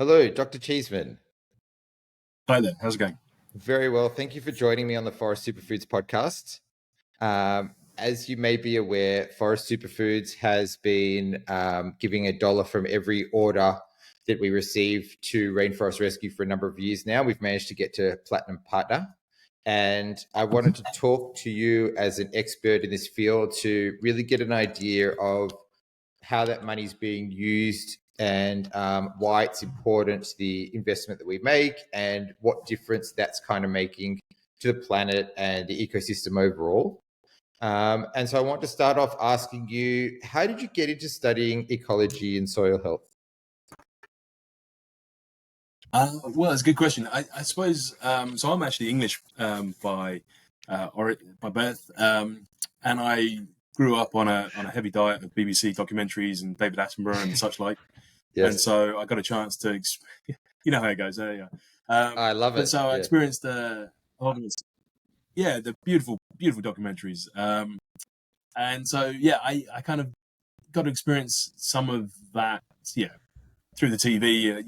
Hello, Dr. Cheesman. Hi there, how's it going? Very well. Thank you for joining me on the Forest Superfoods podcast. As you may be aware, Forest Superfoods has been giving $1 from every order that we receive to Rainforest Rescue for a number of years now. We've managed to get to Platinum Partner. And I wanted to talk to you as an expert in this field to really get an idea of how that money is being used and why it's important, the investment that we make, and what difference that's kind of making to the planet and the ecosystem overall. And so I want to start off asking you, how did you get into studying ecology and soil health? Well, it's a good question. I suppose, so I'm actually English by birth, and I grew up on a heavy diet of BBC documentaries and David Attenborough and such like. Yes. And so I got a chance to, you know how it goes. Yeah. I love it. But so I experienced a lot of the beautiful documentaries. And so I kind of got to experience some of that. Through the TV.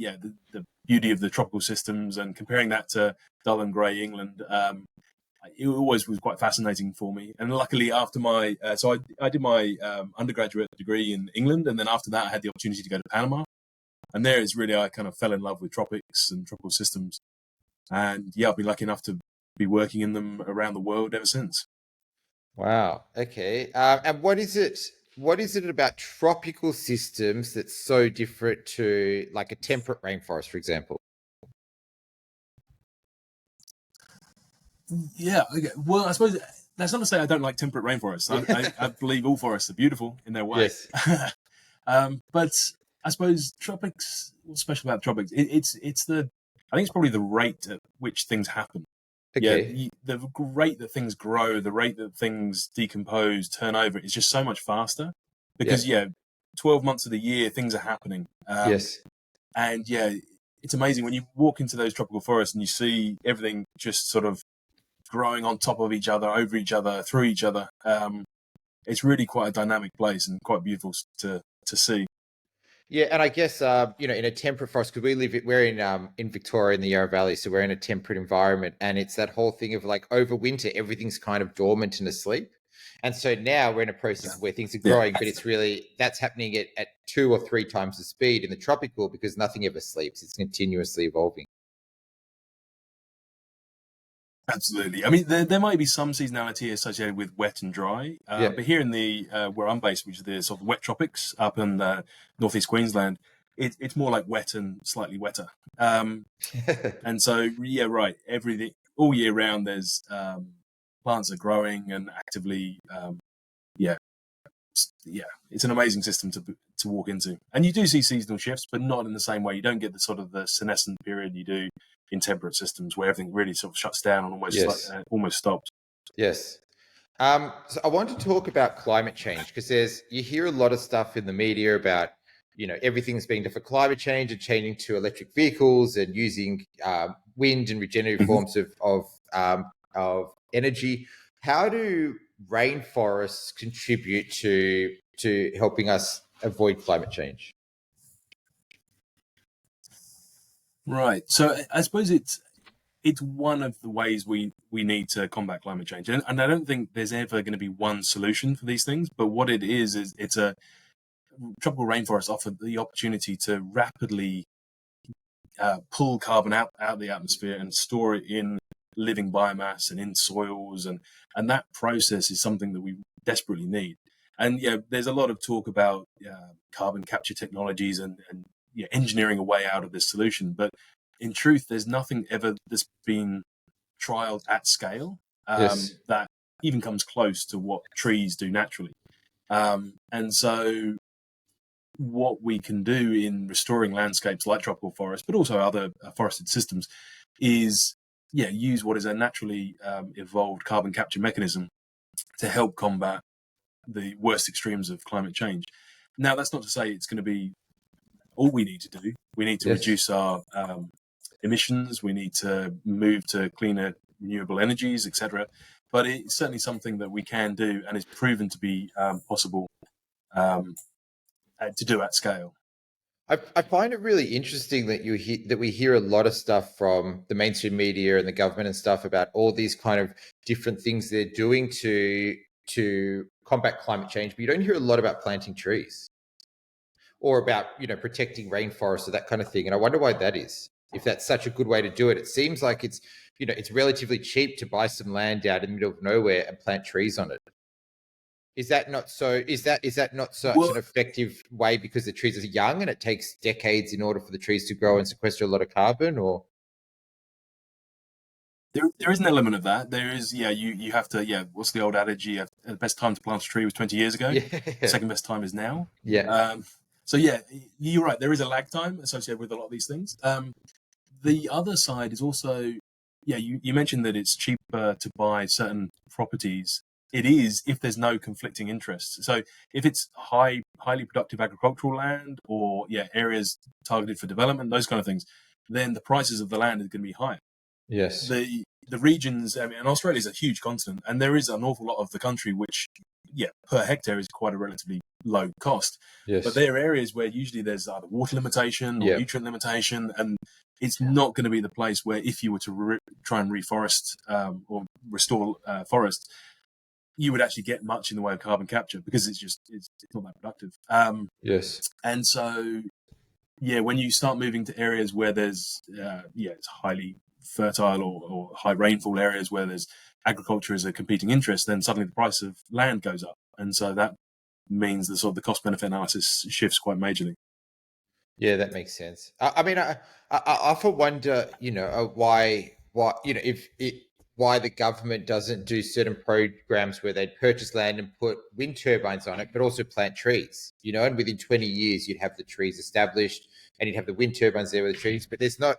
The beauty of the tropical systems and comparing that to dull and grey England. It always was quite fascinating for me. And luckily, after my I did my undergraduate degree in England, and then after that, I had the opportunity to go to Panama. And there is really I kind of fell in love with tropics and tropical systems. And I've been lucky enough to be working in them around the world ever since. Wow. Okay. And what is it? What is it about tropical systems that's so different to like a temperate rainforest, for example? Yeah. Okay. Well, I suppose that's not to say I don't like temperate rainforests. I believe all forests are beautiful in their way. Yes. But I suppose tropics. What's special about tropics? I think it's probably the rate at which things happen. Okay. The rate that things grow, the rate that things decompose, turn over, is just so much faster. Because 12 months of the year, things are happening. Yes. And it's amazing when you walk into those tropical forests and you see everything just sort of growing on top of each other, over each other, through each other. It's really quite a dynamic place and quite beautiful to see. Yeah, and I guess in a temperate forest, because we're in Victoria in the Yarra Valley, so we're in a temperate environment, and it's that whole thing of like over winter, everything's kind of dormant and asleep, and so now we're in a process where things are growing, but it's really that's happening at 2 or 3 times the speed in the tropical because nothing ever sleeps; it's continuously evolving. Absolutely. I mean, there might be some seasonality associated with wet and dry, but here in the where I'm based, which is the sort of wet tropics up in northeast Queensland, it's more like wet and slightly wetter. And so, right, everything all year round, there's plants are growing and actively, it's an amazing system to walk into. And you do see seasonal shifts, but not in the same way. You don't get the sort of the senescent period you do in temperate systems where everything really sort of shuts down and almost stops. Yes. So I want to talk about climate change because you hear a lot of stuff in the media about, everything's being done for climate change and changing to electric vehicles and using wind and regenerative forms of energy. How do rainforests contribute to helping us avoid climate change? Right. So I suppose it's one of the ways we need to combat climate change. And I don't think there's ever going to be one solution for these things. But what it is it's a tropical rainforests offer the opportunity to rapidly pull carbon out of the atmosphere and store it in living biomass and in soils. And that process is something that we desperately need. And there's a lot of talk about carbon capture technologies and engineering a way out of this solution. But in truth, there's nothing ever that's been trialed at scale that even comes close to what trees do naturally. And so what we can do in restoring landscapes like tropical forests, but also other forested systems, is use what is a naturally evolved carbon capture mechanism to help combat the worst extremes of climate change. Now, that's not to say it's going to be all we need to do. We need to reduce our emissions. We need to move to cleaner renewable energies, etc. But it's certainly something that we can do and is proven to be possible to do at scale. I find it really interesting that that we hear a lot of stuff from the mainstream media and the government and stuff about all these kind of different things they're doing to combat climate change, but you don't hear a lot about planting trees or about protecting rainforests or that kind of thing. And I wonder why that is. If that's such a good way to do it, it seems like it's relatively cheap to buy some land out in the middle of nowhere and plant trees on it. Is that not so? Is that not such Well, an effective way because the trees are young and it takes decades in order for the trees to grow and sequester a lot of carbon? Or there is an element of that. There is, you have to, what's the old adage? The best time to plant a tree was 20 years ago. yeah, Second best time is now. yeah, So yeah, you're right. There is a lag time associated with a lot of these things. The other side is also, you mentioned that it's cheaper to buy certain properties. It is if there's no conflicting interests. So if it's highly productive agricultural land or areas targeted for development, those kind of things, then the prices of the land are going to be higher. yes, The regions, I mean, and Australia is a huge continent, and there is an awful lot of the country which, per hectare is quite a relatively low cost. But yes, there are areas where usually there's either water limitation or yeah, nutrient limitation, and it's not going to be the place where if you were to try and reforest or restore forest, you would actually get much in the way of carbon capture because it's not that productive. yes, And so, when you start moving to areas where there's, it's highly fertile or high rainfall areas where there's agriculture as a competing interest, then suddenly the price of land goes up. And so that means the sort of the cost benefit analysis shifts quite majorly. yeah. That makes sense. I mean, I often wonder, why, if it why the government doesn't do certain programs where they'd purchase land and put wind turbines on it, but also plant trees, and within 20 years you'd have the trees established and you'd have the wind turbines there with the trees. But there's not,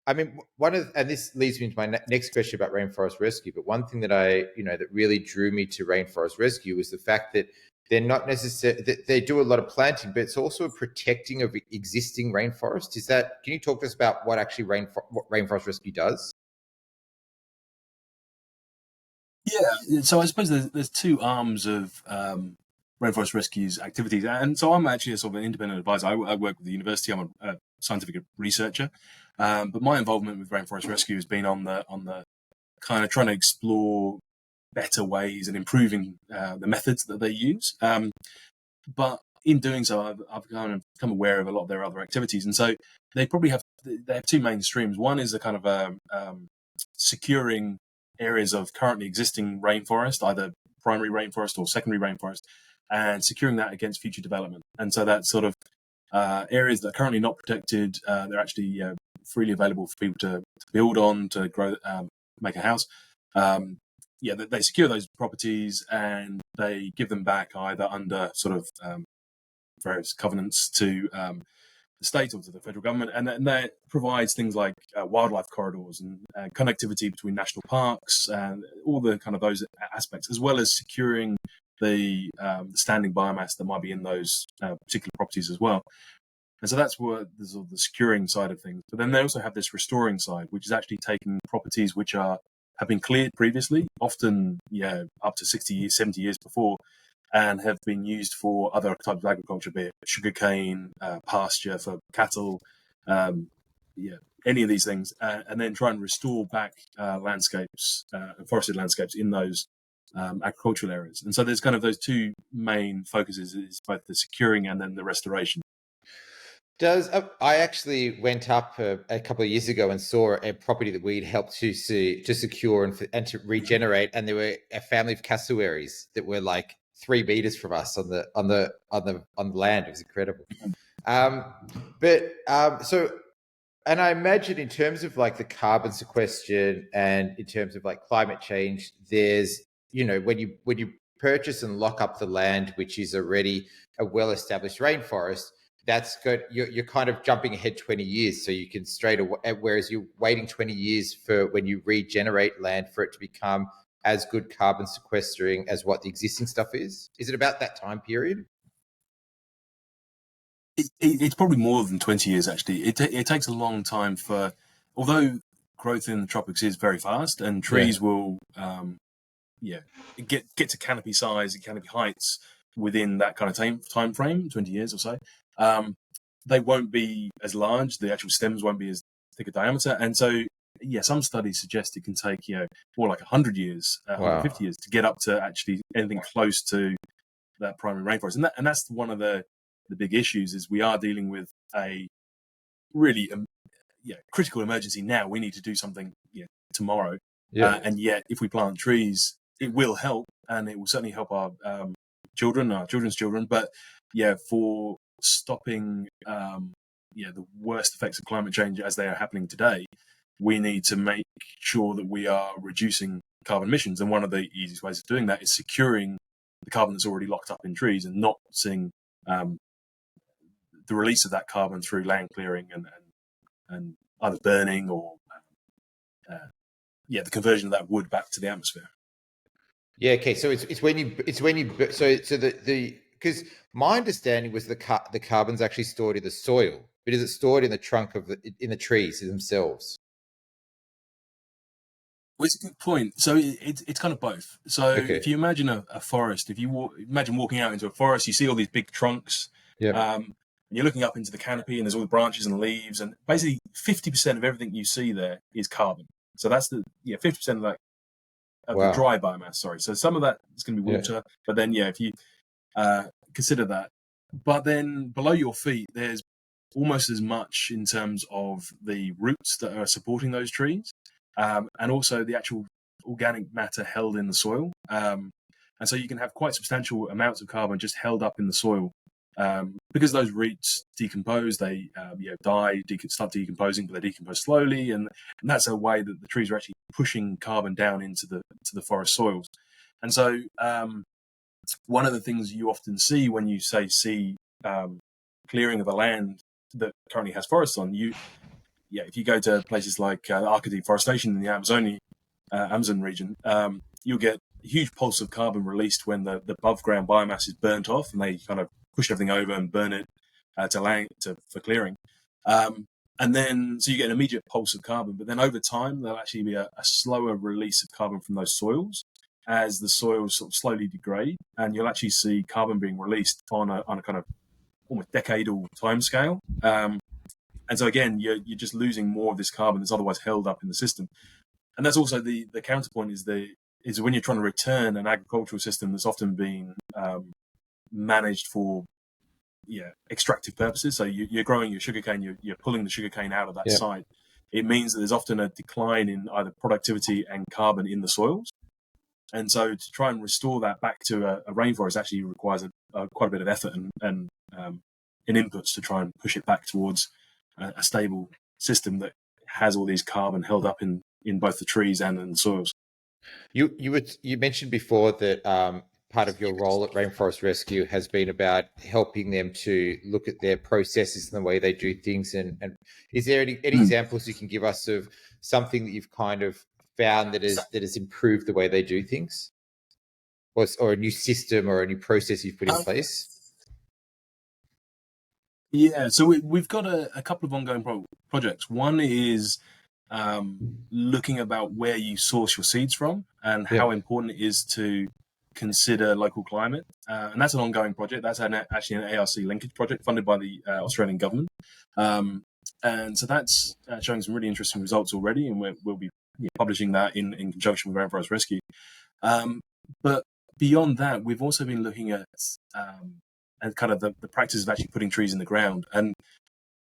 I mean, and this leads me to my next question about Rainforest Rescue. But one thing that that really drew me to Rainforest Rescue was the fact that they're not necessarily, they do a lot of planting, but it's also a protecting of existing rainforest. Can you talk to us about what actually what Rainforest Rescue does? Yeah, so I suppose there's two arms of Rainforest Rescue's activities, and so I'm actually a sort of an independent advisor. I work with the university. I'm a scientific researcher, but my involvement with Rainforest Rescue has been on the kind of trying to explore better ways and improving the methods that they use. But in doing so, I've kind of become aware of a lot of their other activities, and so they have two main streams. One is a kind of securing areas of currently existing rainforest, either primary rainforest or secondary rainforest, and securing that against future development. And so that's sort of areas that are currently not protected. They're actually freely available for people to build on, to grow, make a house. They secure those properties and they give them back either under sort of various covenants to the state or to the federal government, and that provides things like wildlife corridors and connectivity between national parks and all the kind of those aspects, as well as securing the standing biomass that might be in those particular properties as well. And so that's what the sort of the securing side of things. But then they also have this restoring side, which is actually taking properties which have been cleared previously, often up to 60 years, 70 years before, and have been used for other types of agriculture, be it sugarcane, pasture for cattle, any of these things, and then try and restore back landscapes, forested landscapes in those agricultural areas. And so there's kind of those two main focuses, is both the securing and then the restoration. I actually went up a couple of years ago and saw a property that we'd helped to secure and to regenerate, and there were a family of cassowaries that were like 3 meters from us on the land. It was incredible. So, and I imagine in terms of like the carbon sequestration and in terms of like climate change, there's when you purchase and lock up the land, which is already a well-established rainforest, that's good. You're kind of jumping ahead 20 years, so you can straight away. Whereas you're waiting 20 years for when you regenerate land for it to become as good carbon sequestering as what the existing stuff is. Is it about that time period? It's probably more than 20 years, actually. It takes a long time although growth in the tropics is very fast and trees will, get to canopy size and canopy heights within that kind of time frame, 20 years or so. they won't be as large. The actual stems won't be as thick a diameter. And so, yeah, some studies suggest it can take, more like 100 years, 150 years to get up to actually anything close to that primary rainforest. And that's one of the big issues, is we are dealing with a really critical emergency now. We need to do something tomorrow. And yet, if we plant trees, it will help, and it will certainly help our children, our children's children. But for stopping the worst effects of climate change as they are happening today, we need to make sure that we are reducing carbon emissions. And one of the easiest ways of doing that is securing the carbon that's already locked up in trees, and not seeing the release of that carbon through land clearing and either burning or the conversion of that wood back to the atmosphere. Yeah. Okay. So it's when you because my understanding was the carbon's actually stored in the soil, but is it stored in the trunk in the trees themselves? Well, it's a good point. So it's kind of both. So if you imagine a forest, if you imagine walking out into a forest, you see all these big trunks. And you're looking up into the canopy, and there's all the branches and leaves, and basically 50% of everything you see there is carbon. So that's 50% of that the dry biomass. Sorry. So some of that is going to be water, but then if you consider that, but then below your feet, there's almost as much in terms of the roots that are supporting those trees, and also the actual organic matter held in the soil. And so you can have quite substantial amounts of carbon just held up in the soil. Because those roots decompose, they start decomposing, but they decompose slowly, and that's a way that the trees are actually pushing carbon down into the forest soils. And so one of the things you often see when you see clearing of the land that currently has forests on, if you go to places like Arca deforestation in the Amazon region, you'll get a huge pulse of carbon released when the above ground biomass is burnt off, and they kind of push everything over and burn it for clearing. And then, so you get an immediate pulse of carbon, but then over time, there'll actually be a slower release of carbon from those soils as the soils sort of slowly degrade, and you'll actually see carbon being released on a kind of almost decadal timescale. And so again, you're just losing more of this carbon that's otherwise held up in the system. And that's also the counterpoint is when you're trying to return an agricultural system that's often been managed for extractive purposes. So you're growing your sugarcane, you're pulling the sugarcane out of that site. It means that there's often a decline in either productivity and carbon in the soils. And so to try and restore that back to a rainforest actually requires quite a bit of effort and inputs to try and push it back towards a stable system that has all these carbon held up in both the trees and in the soils. You mentioned before that part of your role at Rainforest Rescue has been about helping them to look at their processes and the way they do things. And is there any examples you can give us of something that you've kind of found that has improved the way they do things, or a new system or a new process you've put in place? Yeah, so we've got a couple of ongoing projects. One is looking about where you source your seeds from and how important it is to consider local climate. And that's an ongoing project. That's actually an ARC linkage project funded by the Australian government. And so that's showing some really interesting results already, and we'll be publishing that in conjunction with Rainforest Rescue. But beyond that, we've also been looking at kind of the practice of actually putting trees in the ground. And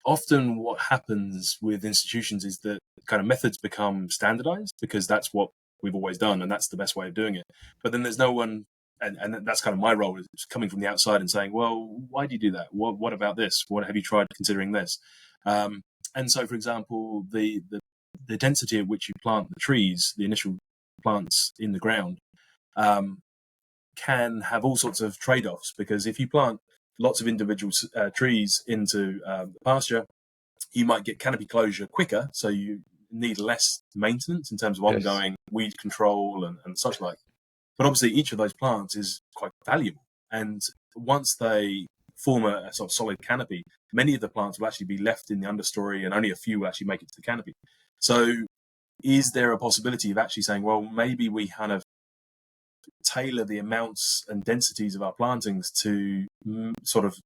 often what happens with institutions is that kind of methods become standardized because that's what we've always done and that's the best way of doing it. But then there's no one, and that's kind of my role, is coming from the outside and saying, well, why do you do that? What about this? What have you tried considering this? And so, for example, the density at which you plant the trees, the initial plants in the ground, can have all sorts of trade-offs, because if you plant lots of individual trees into the pasture, you might get canopy closure quicker, so you need less maintenance in terms of ongoing weed control and such like. But obviously each of those plants is quite valuable, and once they form a sort of solid canopy, many of the plants will actually be left in the understory and only a few will actually make it to the canopy. So is there a possibility of actually saying, well, maybe we kind of tailor the amounts and densities of our plantings to sort of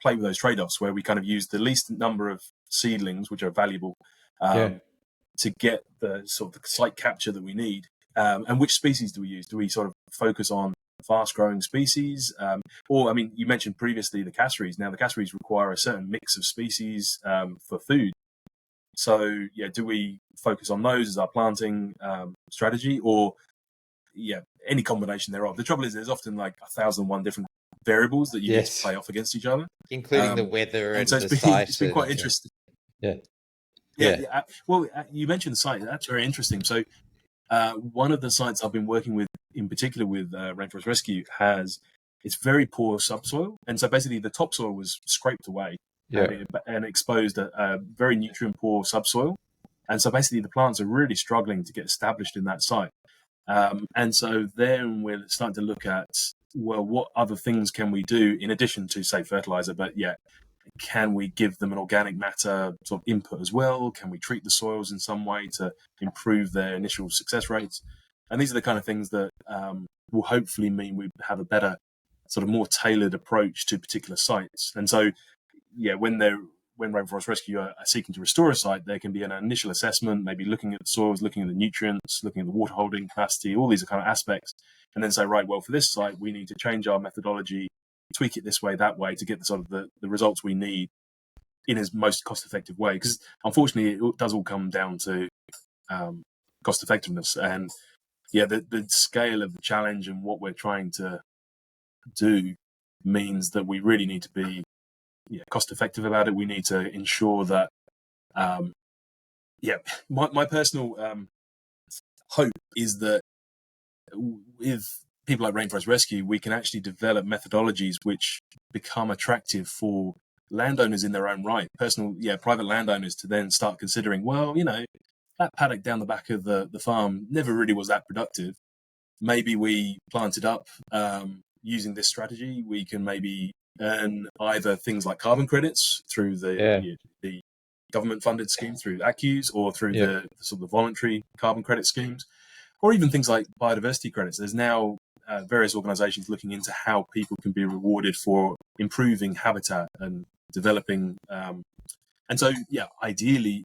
play with those trade-offs where we kind of use the least number of seedlings, which are valuable, to get the sort of the site capture that we need. And which species do we use? Do we sort of focus on fast-growing species? Or, I mean, you mentioned previously the casseries. Now, the casseries require a certain mix of species for food. So, yeah, do we focus on those as our planting strategy, or any combination thereof? The trouble is there's often like 1,001 different variables that you need to play off against each other, including the weather and so the site. It's been quite interesting. Yeah. Well, you mentioned the site. That's very interesting. So one of the sites I've been working with, in particular with Rainforest Rescue, it's very poor subsoil, and so basically the topsoil was scraped away and exposed a very nutrient poor subsoil, and so basically the plants are really struggling to get established in that site. And so then we're starting to look at, well, what other things can we do in addition to, say, fertilizer? But can we give them an organic matter sort of input as well? Can we treat the soils in some way to improve their initial success rates? And these are the kind of things that will hopefully mean we have a better, sort of more tailored approach to particular sites. And so, when Rainforest Rescue are seeking to restore a site, there can be an initial assessment, maybe looking at the soils, looking at the nutrients, looking at the water holding capacity, all these kind of aspects, and then say, right, well, for this site, we need to change our methodology, tweak it this way, that way, to get the sort of the results we need in as most cost-effective way. Because unfortunately, it does all come down to cost effectiveness, and the scale of the challenge and what we're trying to do means that we really need to be cost effective about it. We need to ensure that my personal hope is that with people like Rainforest Rescue, we can actually develop methodologies which become attractive for landowners in their own right, private landowners, to then start considering, well, that paddock down the back of the farm never really was that productive. Maybe we plant it up using this strategy. We can maybe earn either things like carbon credits through the government-funded scheme through ACCUs, or through the sort of the voluntary carbon credit schemes, or even things like biodiversity credits. There's now various organisations looking into how people can be rewarded for improving habitat and developing. And so, ideally,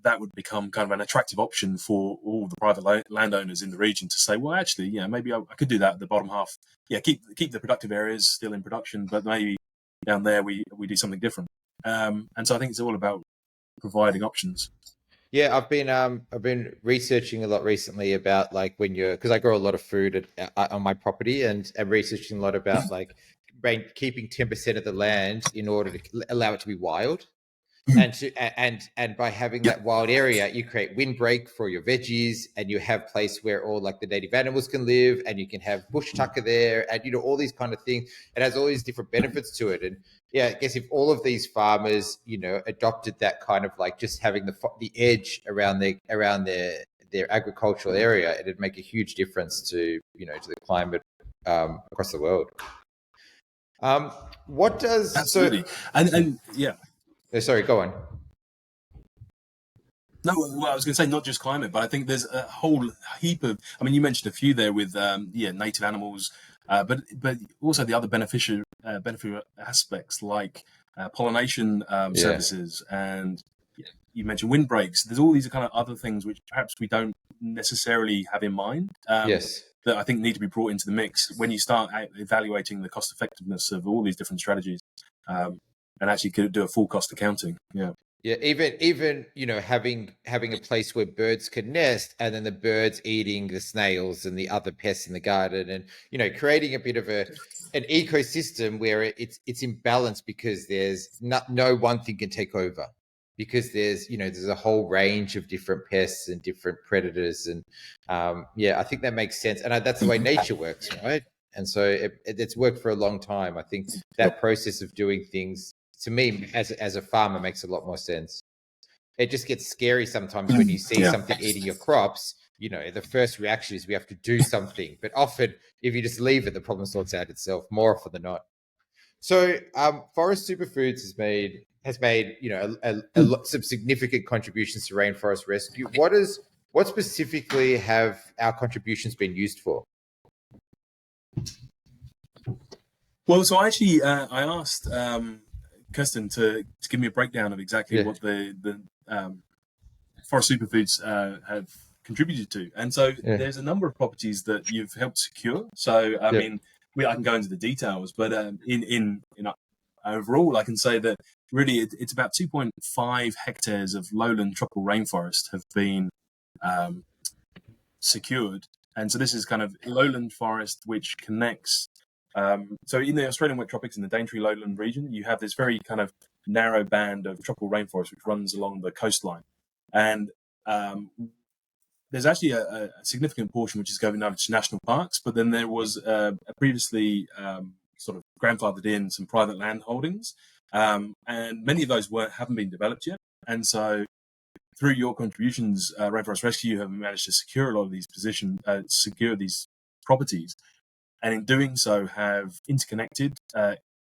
that would become kind of an attractive option for all the private landowners in the region to say, well, actually, maybe I could do that at the bottom half. Keep the productive areas still in production, but maybe down there we do something different. And so I think it's all about providing options. Yeah, I've been researching a lot recently about, like, because I grow a lot of food on my property, and I'm researching a lot about like keeping 10% of the land in order to allow it to be wild. And by having that wild area, you create windbreak for your veggies, and you have place where all like the native animals can live, and you can have bush tucker there, and all these kind of things. It has all these different benefits to it. And I guess if all of these farmers, adopted that kind of like just having the edge around their agricultural area, it'd make a huge difference to to the climate across the world. What does absolutely sorry, go on. No, well, I was going to say not just climate, but I think there's a whole heap of. I mean, you mentioned a few there with native animals, but also the other beneficial aspects like pollination services, and you mentioned windbreaks. There's all these kind of other things which perhaps we don't necessarily have in mind. That I think need to be brought into the mix when you start evaluating the cost effectiveness of all these different strategies. And actually could do a full cost accounting. Even having a place where birds can nest, and then the birds eating the snails and the other pests in the garden, and creating a bit of an ecosystem where it's in balance, because there's no one thing can take over, because there's a whole range of different pests and different predators, and I think that makes sense, and that's the way nature works, right? And so it's worked for a long time. I think that process of doing things, to me, as a farmer, makes a lot more sense. It just gets scary sometimes when you see something eating your crops. The first reaction is we have to do something, but often if you just leave it, the problem sorts out itself more often than not. So Forest Superfoods has made some significant contributions to Rainforest Rescue. What specifically have our contributions been used for? Well, so actually, I asked Kirsten to give me a breakdown of exactly Yeah, what the forest superfoods have contributed to, and so yeah, there's a number of properties that you've helped secure. So, I yeah. mean, I can go into the details, but in overall, I can say that really it's about 2.5 hectares of lowland tropical rainforest have been um, secured. And so this is kind of lowland forest which connects. So in the Australian wet tropics, in the Daintree lowland region, you have this very kind of narrow band of tropical rainforest which runs along the coastline. And there's actually a significant portion which is going over to national parks, but then there was a previously sort of grandfathered in some private land holdings, and many of those haven't been developed yet. And so through your contributions, Rainforest Rescue have managed to secure a lot of these secure these properties, and in doing so have interconnected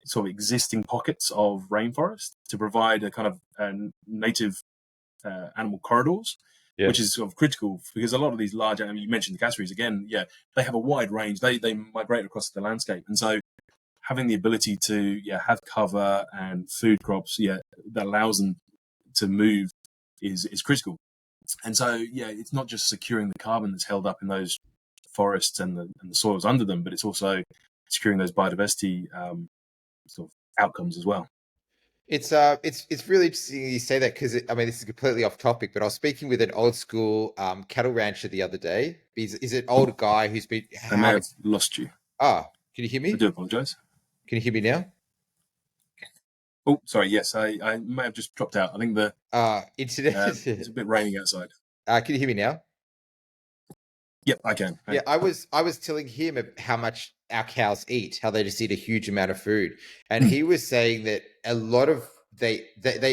sort of existing pockets of rainforest to provide a kind of native animal corridors, Yeah. which is sort of critical because a lot of these large, I mean, you mentioned the cassowaries again, yeah, they have a wide range. They migrate across the landscape, and so having the ability to have cover and food crops, that allows them to move is critical. And so it's not just securing the carbon that's held up in those forests and the soils under them, but it's also securing those biodiversity sort of outcomes as well. It's really interesting you say that because I mean this is completely off topic, but I was speaking with an old school cattle rancher the other day. He's an older guy who's been I may have lost you. Can you hear I me? do apologize. Can you hear me now? Oh, sorry. Yes, I may have just dropped out. I think Internet. it's a bit raining outside. Can you hear me now? Yep, I can. Yeah, I was telling him how much our cows eat, how they just eat a huge amount of food, and he was saying that a lot of they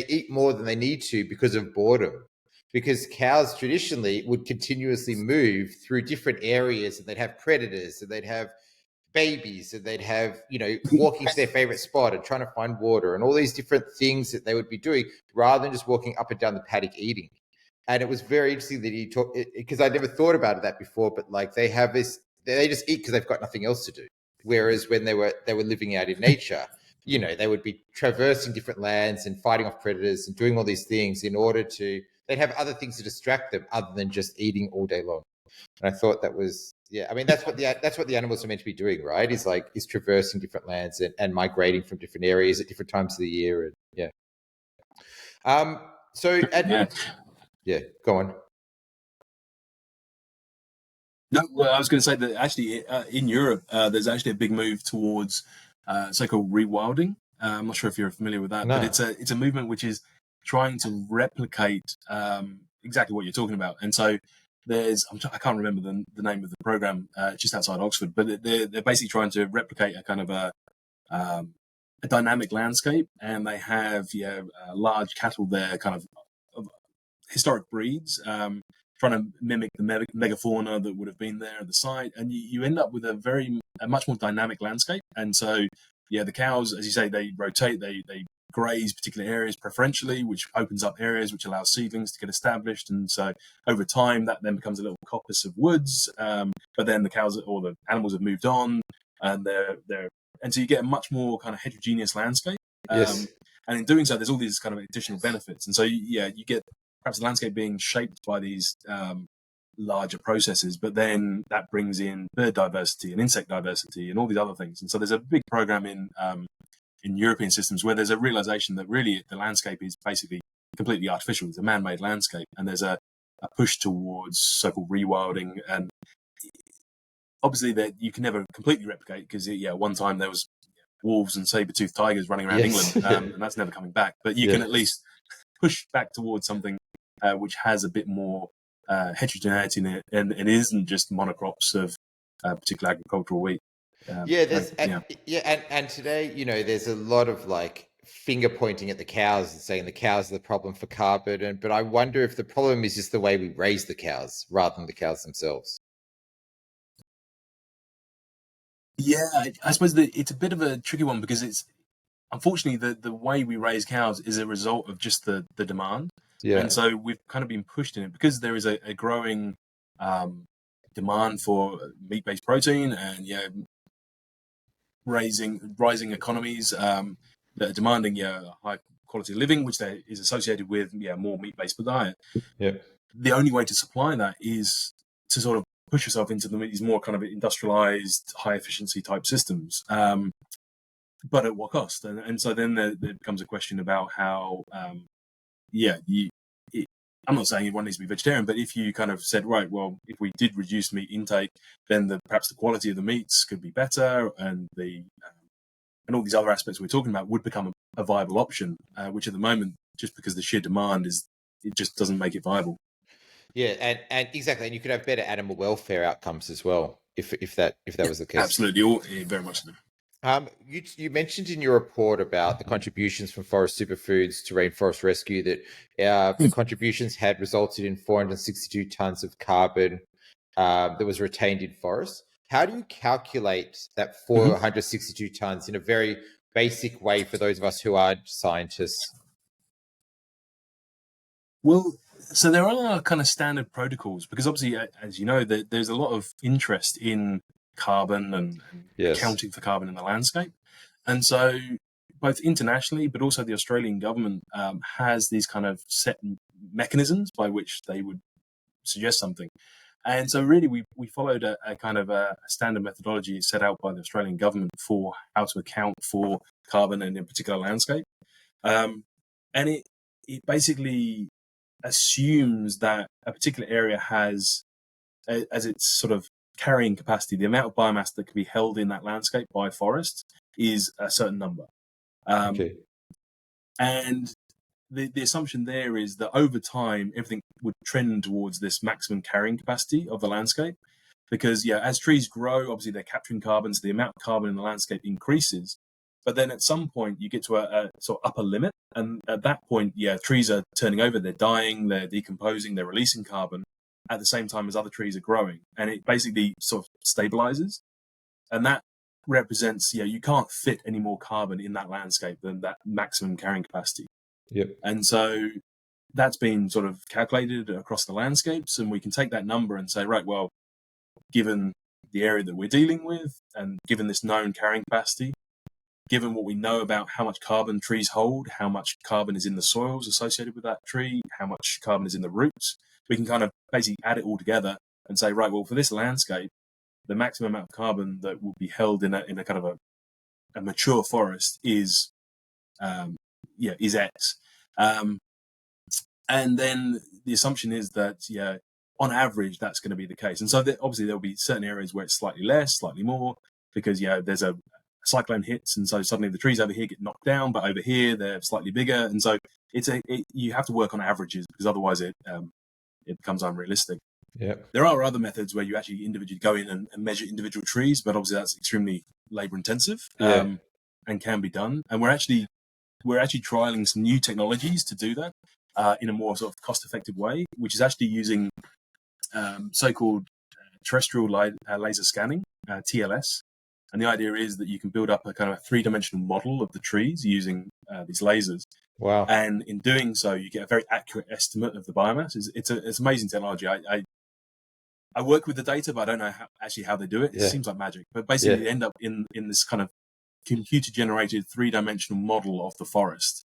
eat more than they need to because of boredom. Because cows traditionally would continuously move through different areas, and they'd have predators, and they'd have babies, and they'd have walking to their favorite spot and trying to find water, and all these different things that they would be doing rather than just walking up and down the paddock eating. And it was very interesting that he talked because I never thought about that before. But like they have this, they just eat because they've got nothing else to do. Whereas when they were living out in nature, they would be traversing different lands and fighting off predators and doing all these things in order to. They'd have other things to distract them other than just eating all day long. And I thought that was I mean that's what the animals are meant to be doing, right? Is traversing different lands and migrating from different areas at different times of the year. And yeah. So Yeah. yeah, go on. No, well, I was going to say that actually in Europe, there's actually a big move towards so-called rewilding. I'm not sure if you're familiar with that, but No. it's a movement which is trying to replicate exactly what you're talking about. And so I can't remember the name of the program just outside Oxford, but they're basically trying to replicate a kind of a dynamic landscape, and they have large cattle there, kind of historic breeds, trying to mimic the megafauna that would have been there at the site, and you end up with a much more dynamic landscape. And so, the cows, as you say, they rotate, they graze particular areas preferentially, which opens up areas which allows seedlings to get established. And so, over time, that then becomes a little coppice of woods. But then the cows or the animals have moved on, and and so you get a much more kind of heterogeneous landscape. Yes. And in doing so, there's all these kind of additional benefits. And so, you get perhaps the landscape being shaped by these larger processes, but then that brings in bird diversity and insect diversity and all these other things. And so there's a big program in European systems where there's a realization that really the landscape is basically completely artificial. It's a man-made landscape, and there's a push towards so-called rewilding. And obviously that you can never completely replicate because one time there was wolves and saber-toothed tigers running around England, and that's never coming back. But you can at least push back towards something which has a bit more heterogeneity in it, and it isn't just monocrops of particular agricultural wheat. And today, there's a lot of like finger pointing at the cows and saying the cows are the problem for carbon. But I wonder if the problem is just the way we raise the cows rather than the cows themselves. Yeah, I suppose that it's a bit of a tricky one because it's unfortunately the way we raise cows is a result of just the demand. Yeah. And so we've kind of been pushed in it because there is a growing demand for meat-based protein and rising economies that are demanding high quality of living, which is associated with more meat-based diet. Yep. The only way to supply that is to sort of push yourself into these more kind of industrialized, high efficiency type systems. But at what cost? And so then there becomes a question about how, I'm not saying everyone needs to be vegetarian, but if you kind of said, right, well, if we did reduce meat intake, then perhaps the quality of the meats could be better, and and all these other aspects we're talking about would become a viable option, which at the moment, just because the sheer demand it just doesn't make it viable. Yeah, and exactly, and you could have better animal welfare outcomes as well if that was the case. Absolutely, very much so. You mentioned in your report about the contributions from forest superfoods to Rainforest Rescue that the contributions had resulted in 462 tons of carbon that was retained in forests. How do you calculate that 462 tons in a very basic way for those of us who aren't scientists? Well, so there are kind of standard protocols because obviously, as you know, there's a lot of interest in carbon and Yes. accounting for carbon in the landscape. And so both internationally, but also the Australian government has these kind of set mechanisms by which they would suggest something. And so really we followed a kind of a standard methodology set out by the Australian government for how to account for carbon in a particular landscape. And it basically assumes that a particular area has, as its sort of carrying capacity, the amount of biomass that can be held in that landscape by forests is a certain number. Okay. And the assumption there is that over time, everything would trend towards this maximum carrying capacity of the landscape. Because, as trees grow, obviously they're capturing carbon, so the amount of carbon in the landscape increases. But then at some point, you get to a sort of upper limit. And at that point, trees are turning over, they're dying, they're decomposing, they're releasing carbon at the same time as other trees are growing. And it basically sort of stabilizes. And that represents, you can't fit any more carbon in that landscape than that maximum carrying capacity. Yep. And so that's been sort of calculated across the landscapes. And we can take that number and say, right, well, given the area that we're dealing with and given this known carrying capacity, given what we know about how much carbon trees hold, how much carbon is in the soils associated with that tree, how much carbon is in the roots, we can kind of basically add it all together and say, right, well, for this landscape, the maximum amount of carbon that will be held in a kind of a mature forest is X. And then the assumption is that, on average, that's going to be the case. And so obviously there'll be certain areas where it's slightly less, slightly more, because, there's a cyclone hits. And so suddenly the trees over here get knocked down, but over here they're slightly bigger. And so you have to work on averages because otherwise it becomes unrealistic. Yep. There are other methods where you actually individually go in and measure individual trees, but obviously that's extremely labor intensive and can be done. And we're actually trialing some new technologies to do that in a more sort of cost-effective way, which is actually using so-called terrestrial laser scanning, TLS. And the idea is that you can build up a kind of a three-dimensional model of the trees using these lasers. Wow! And in doing so, you get a very accurate estimate of the biomass. It's amazing technology. I work with the data, but I don't know how they do it. It seems like magic. But basically, you end up in this kind of computer-generated three-dimensional model of the forest.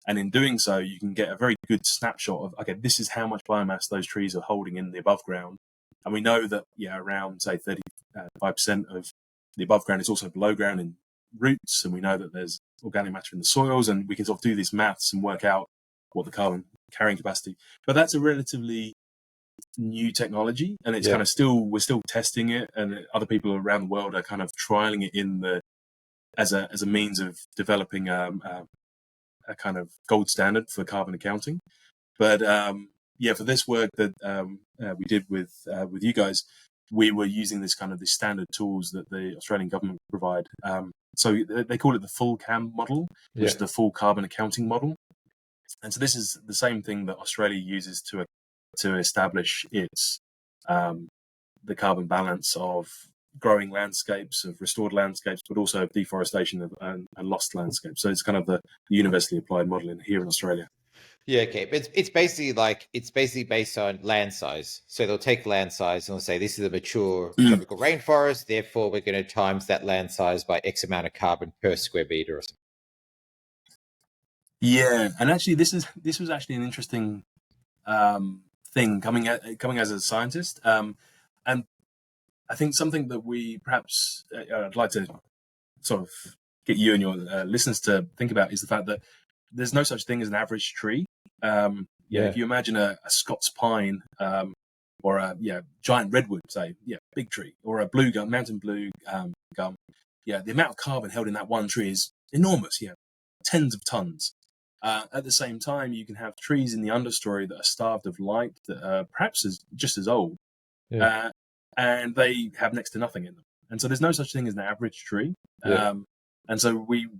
And in doing so, you can get a very good snapshot of, okay, this is how much biomass those trees are holding in the above ground. And we know that, around, say, 35% of the above ground is also below ground in roots. And we know that there's organic matter in the soils. And we can sort of do these maths and work out what the carbon carrying capacity. But that's a relatively new technology. And it's kind of we're still testing it. And other people around the world are kind of trialing it as a means of developing a kind of gold standard for carbon accounting. But for this work that we did with you guys, we were using this standard tools that the Australian government provide. So they call it the full CAM model, which is the full carbon accounting model. And so this is the same thing that Australia uses to establish its the carbon balance of growing landscapes, of restored landscapes, but also of deforestation and lost landscapes. So it's kind of the universally applied model here in Australia. Yeah, okay. But it's basically based on land size. So they'll take land size and they'll say this is a mature tropical rainforest, therefore we're going to times that land size by X amount of carbon per square meter or something. Yeah, and actually, this was actually an interesting thing coming as a scientist, and I think something that we perhaps I'd like to sort of get you and your listeners to think about is the fact that there's no such thing as an average tree. If you imagine a Scots pine, or a giant redwood, say, big tree, or a blue gum, mountain blue gum, the amount of carbon held in that one tree is enormous. Tens of tons. At the same time, you can have trees in the understory that are starved of light, that are perhaps just as old, and they have next to nothing in them. And so there's no such thing as an average tree. And so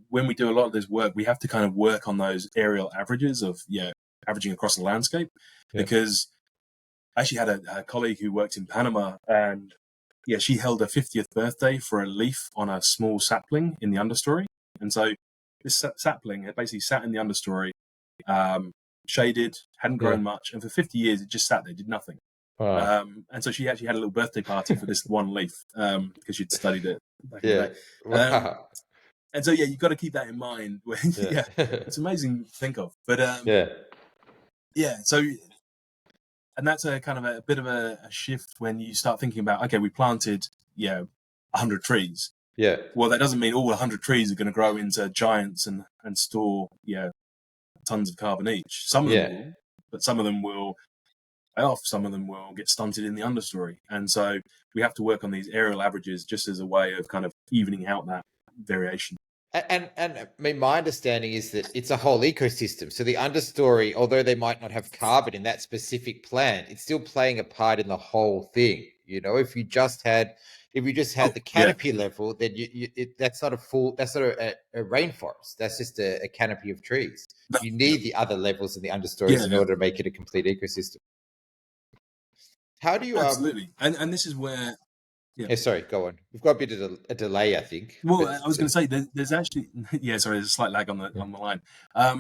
when we do a lot of this work, we have to kind of work on those aerial averages of averaging across the landscape, because I actually had a colleague who worked in Panama, and she held her 50th birthday for a leaf on a small sapling in the understory. And so this sapling had basically sat in the understory, shaded, hadn't grown much, and for 50 years it just sat there, did nothing. Wow. And so she actually had a little birthday party for this one leaf, because she'd studied it back in the day. Wow. And so you've got to keep that in mind. It's amazing to think of. But so, and that's a kind of a bit of a shift when you start thinking about, okay, we planted 100 trees. Well, that doesn't mean all 100 trees are going to grow into giants and store tons of carbon each. Some of them will, but some of them will pay off. Some of them will get stunted in the understory. And so we have to work on these aerial averages just as a way of kind of evening out that variation. And I mean, my understanding is that it's a whole ecosystem. So the understory, although they might not have carbon in that specific plant, it's still playing a part in the whole thing. If you just had the canopy level, then that's not a rainforest. That's just a canopy of trees. You need the other levels in the understories in order to make it a complete ecosystem. How do you absolutely? And this is where. Sorry, go on. We've got a bit of a delay, I think. Well, I was going to say there's actually there's a slight lag on the line. I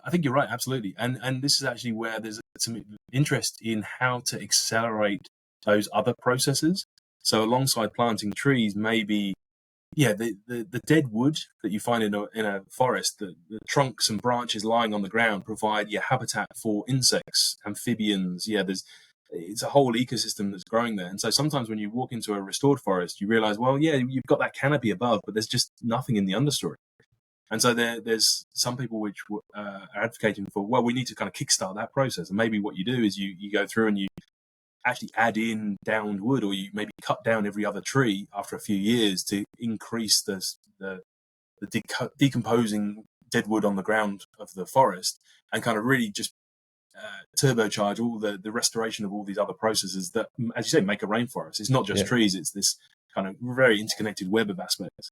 think you're right, absolutely. And this is actually where there's some interest in how to accelerate those other processes. So alongside planting trees, maybe the dead wood that you find in a forest, the trunks and branches lying on the ground provide habitat for insects, amphibians. It's a whole ecosystem that's growing there. And so sometimes when you walk into a restored forest, you realize, well, you've got that canopy above, but there's just nothing in the understory. And so there's some people which are advocating for, well, we need to kind of kickstart that process. And maybe what you do is you go through and you actually add in downed wood, or you maybe cut down every other tree after a few years to increase the decomposing dead wood on the ground of the forest, and kind of really just turbocharge all the restoration of all these other processes that, as you say, make a rainforest. It's not just trees; it's this kind of very interconnected web of aspects.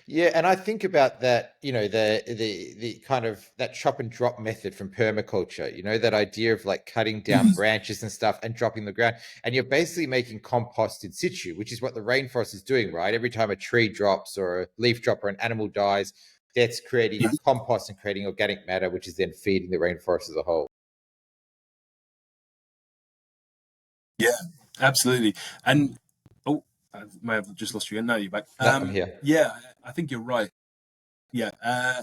Yeah, and I think about that, the kind of that chop and drop method from permaculture, that idea of like cutting down branches and stuff and dropping the ground. And you're basically making compost in situ, which is what the rainforest is doing, right? Every time a tree drops or a leaf drop or an animal dies, that's creating compost and creating organic matter, which is then feeding the rainforest as a whole. Yeah, absolutely. And I may have just lost you again. No, you're back. No, I'm here. Yeah, I think you're right. Yeah,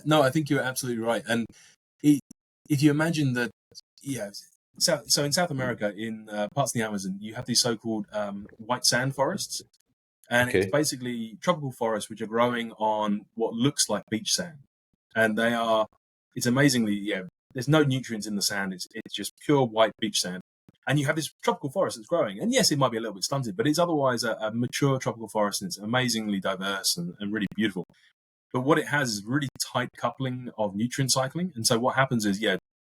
no, I think you're absolutely right. And if you imagine that, so in South America, in parts of the Amazon, you have these so-called white sand forests, and it's basically tropical forests which are growing on what looks like beach sand, and it's amazingly, there's no nutrients in the sand. It's just pure white beach sand. And you have this tropical forest that's growing. And yes, it might be a little bit stunted, but it's otherwise a mature tropical forest, and it's amazingly diverse and really beautiful. But what it has is really tight coupling of nutrient cycling. And so what happens is,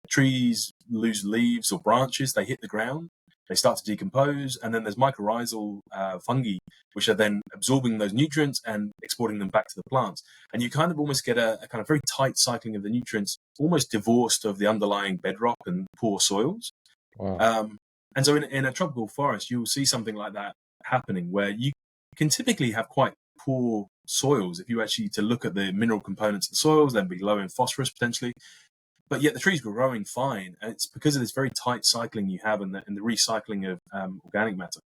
trees lose leaves or branches, they hit the ground, they start to decompose, and then there's mycorrhizal fungi, which are then absorbing those nutrients and exporting them back to the plants. And you kind of almost get a kind of very tight cycling of the nutrients, almost divorced of the underlying bedrock and poor soils. Wow. And so in a tropical forest, you'll see something like that happening, where you can typically have quite poor soils. If you actually to look at the mineral components of the soils, they'd be low in phosphorus potentially. but yet the trees were growing fine, and it's because of this very tight cycling you have and the recycling of organic matter.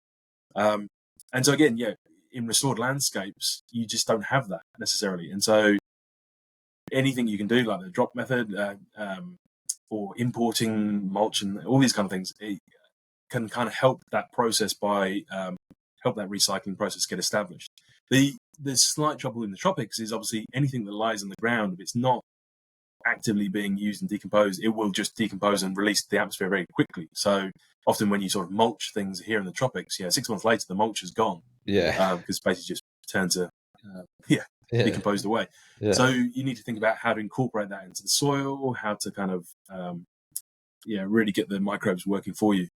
And so again, in restored landscapes, you just don't have that necessarily, and so anything you can do, like the drop method, or importing mulch and all these kind of things, it can kind of help that process by help that recycling process get established. The slight trouble in the tropics is obviously anything that lies on the ground, if it's not actively being used and decomposed, it will just decompose and release to the atmosphere very quickly. So often when you sort of mulch things here in the tropics, 6 months later the mulch is gone. Because basically just turns to decomposed away. So you need to think about how to incorporate that into the soil, how to kind of really get the microbes working for you.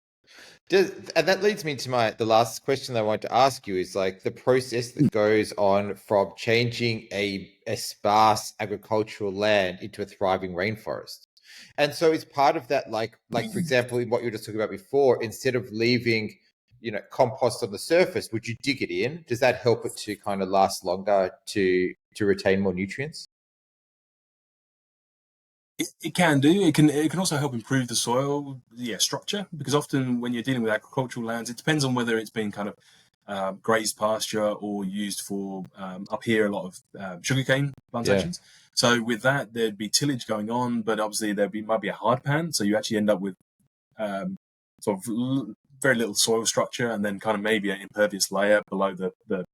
And that leads me to the last question I want to ask you is like the process that goes on from changing a sparse agricultural land into a thriving rainforest. And so is part of that, like for example, in what you were just talking about before, instead of leaving, compost on the surface, would you dig it in? Does that help it to kind of last longer, to retain more nutrients? It can do. It can also help improve the soil structure, because often when you're dealing with agricultural lands, it depends on whether it's been kind of grazed pasture or used for up here a lot of sugarcane plantations. So with that, there'd be tillage going on, but obviously might be a hard pan, so you actually end up with sort of very little soil structure, and then kind of maybe an impervious layer below the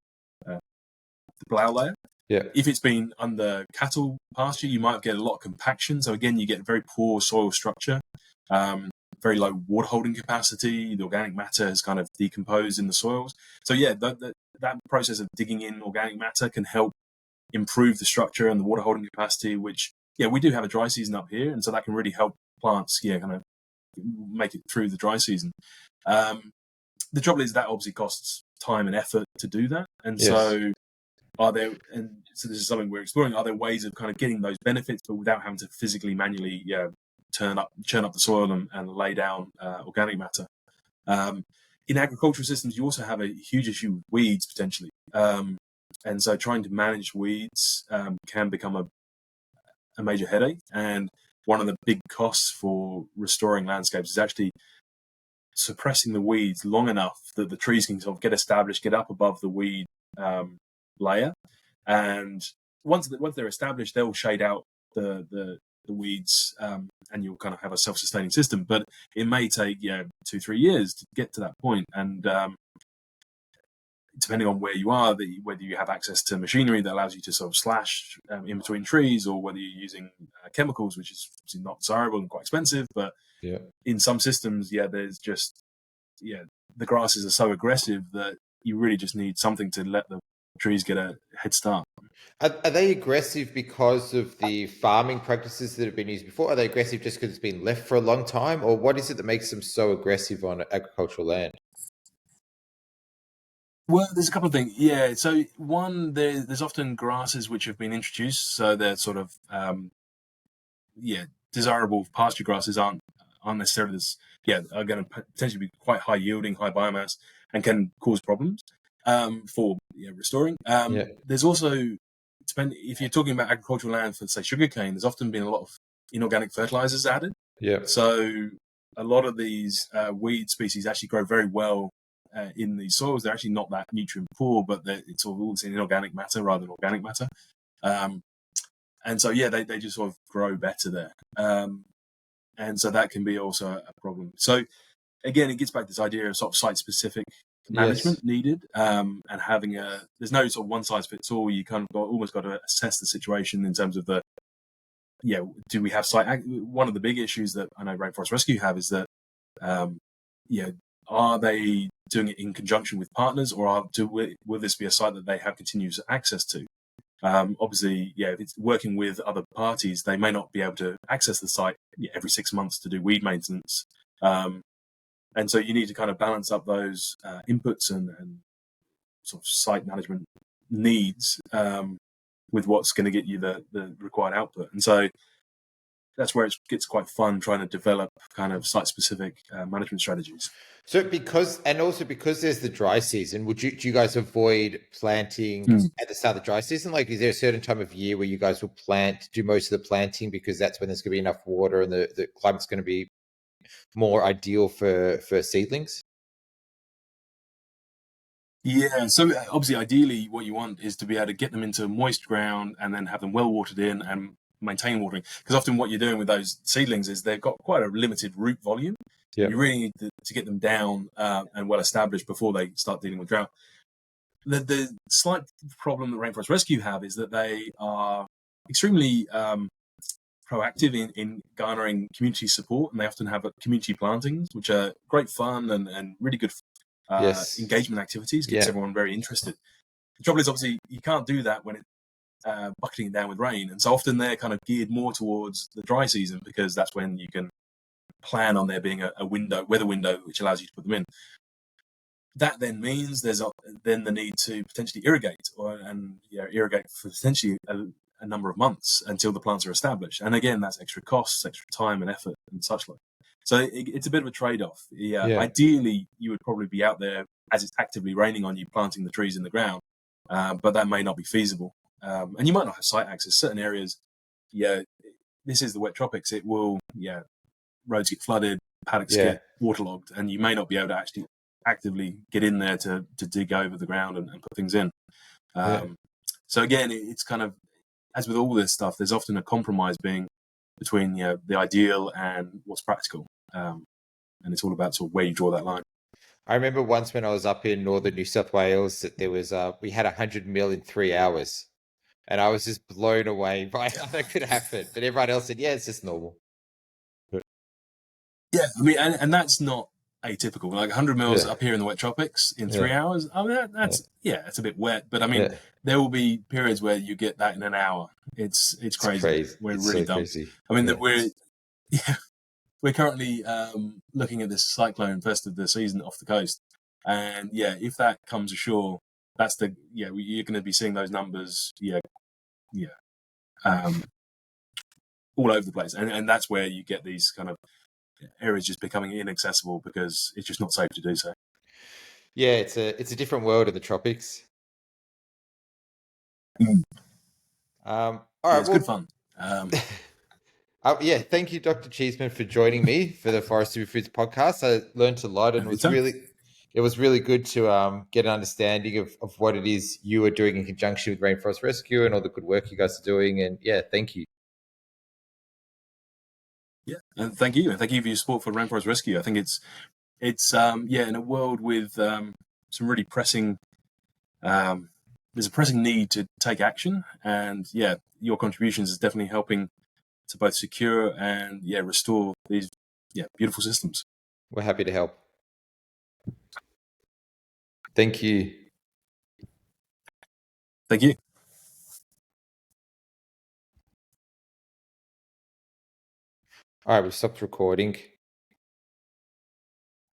plough layer. If it's been under cattle pasture, you might get a lot of compaction. So again, you get very poor soil structure, very low water holding capacity. The organic matter has kind of decomposed in the soils. So that process of digging in organic matter can help improve the structure and the water holding capacity, which we do have a dry season up here, and so that can really help plants kind of make it through the dry season. The trouble is that obviously costs time and effort to do that, and so this is something we're exploring. Are there ways of kind of getting those benefits, but without having to physically, manually, churn up the soil and lay down organic matter? In agricultural systems, you also have a huge issue with weeds potentially, and so trying to manage weeds can become a major headache. And one of the big costs for restoring landscapes is actually suppressing the weeds long enough that the trees can sort of get established, get up above the weed layer, and once they're established, they'll shade out the weeds, and you'll kind of have a self-sustaining system. But it may take 2-3 years to get to that point, and depending on where you are, whether you have access to machinery that allows you to sort of slash in between trees, or whether you're using chemicals, which is obviously not desirable and quite expensive. But in some systems, there's just the grasses are so aggressive that you really just need something to let the trees get a head start. Are they aggressive because of the farming practices that have been used before? Are they aggressive just because it's been left for a long time? Or what is it that makes them so aggressive on agricultural land? Well, there's a couple of things. So one, there's often grasses which have been introduced, so they're sort of desirable pasture grasses aren't necessarily are going to potentially be quite high yielding, high biomass, and can cause problems for restoring. There's also, if you're talking about agricultural land for say sugarcane, there's often been a lot of inorganic fertilizers added. So a lot of these weed species actually grow very well in these soils. They're actually not that nutrient poor, but it's all in inorganic matter rather than organic matter. And so they just sort of grow better there. And so that can be also a problem. So again, it gets back to this idea of sort of site-specific management needed, and having there's no sort of one size fits all. You kind of almost got to assess the situation in terms of do we have one of the big issues that I know Rainforest Rescue have is that are they doing it in conjunction with partners, or will this be a site that they have continuous access to? Obviously, if it's working with other parties, they may not be able to access the site every 6 months to do weed maintenance. And so you need to kind of balance up those inputs and sort of site management needs with what's going to get you the required output. And so that's where it gets quite fun trying to develop kind of site-specific management strategies. So because there's the dry season, do you guys avoid planting at the start of the dry season? Like, is there a certain time of year where you guys will do most of the planting because that's when there's going to be enough water and the climate's going to be more ideal for seedlings? Yeah, so obviously, ideally, what you want is to be able to get them into moist ground and then have them well watered in and maintain watering. Because often, what you're doing with those seedlings is they've got quite a limited root volume. Yeah. You really need to get them down and well established before they start dealing with drought. The slight problem that Rainforest Rescue have is that they are extremely proactive in garnering community support, and they often have community plantings, which are great fun and really good Yes. engagement activities, keeps everyone very interested. The trouble is, obviously, you can't do that when it's bucketing down with rain, and so often they're kind of geared more towards the dry season because that's when you can plan on there being a weather window, which allows you to put them in. That then means there's then the need to potentially irrigate irrigate for potentially a number of months until the plants are established. And again, that's extra costs, extra time and effort and such like. So it's a bit of a trade-off. Ideally, you would probably be out there as it's actively raining on you, planting the trees in the ground, but that may not be feasible. And you might not have site access. Certain areas, this is the wet tropics. It will, roads get flooded, paddocks get waterlogged, and you may not be able to actually actively get in there to dig over the ground and put things in. So again, it's kind of, as with all this stuff, there's often a compromise being between the ideal and what's practical. And it's all about sort of where you draw that line. I remember once when I was up in northern New South Wales that there was we had 100 mil in 3 hours, and I was just blown away by how that could happen. But everyone else said, "Yeah, it's just normal." Yeah, I mean, and that's not atypical. Like 100 mils up here in the wet tropics in 3 hours. I mean, that's it's a bit wet, but I mean, there will be periods where you get that in an hour. It's crazy. We're really dumb. Crazy. I mean, we're currently looking at this cyclone first of the season off the coast, and if that comes ashore, that's you're going to be seeing those numbers. All over the place, and that's where you get these kind of areas just becoming inaccessible because it's just not safe to do so. Yeah, it's a different world in the tropics. All right, it's good fun. Thank you, Dr. Cheesman, for joining me for the Forest Superfoods podcast. I learned a lot, and it was really good to get an understanding of what it is you are doing in conjunction with Rainforest Rescue and all the good work you guys are doing. And thank you. Yeah, and thank you for your support for Rainforest Rescue. I think it's in a world with some really pressing there's a pressing need to take action, and your contributions is definitely helping to both secure and restore these beautiful systems. We're happy to help. Thank you. Thank you. All right, we've stopped recording.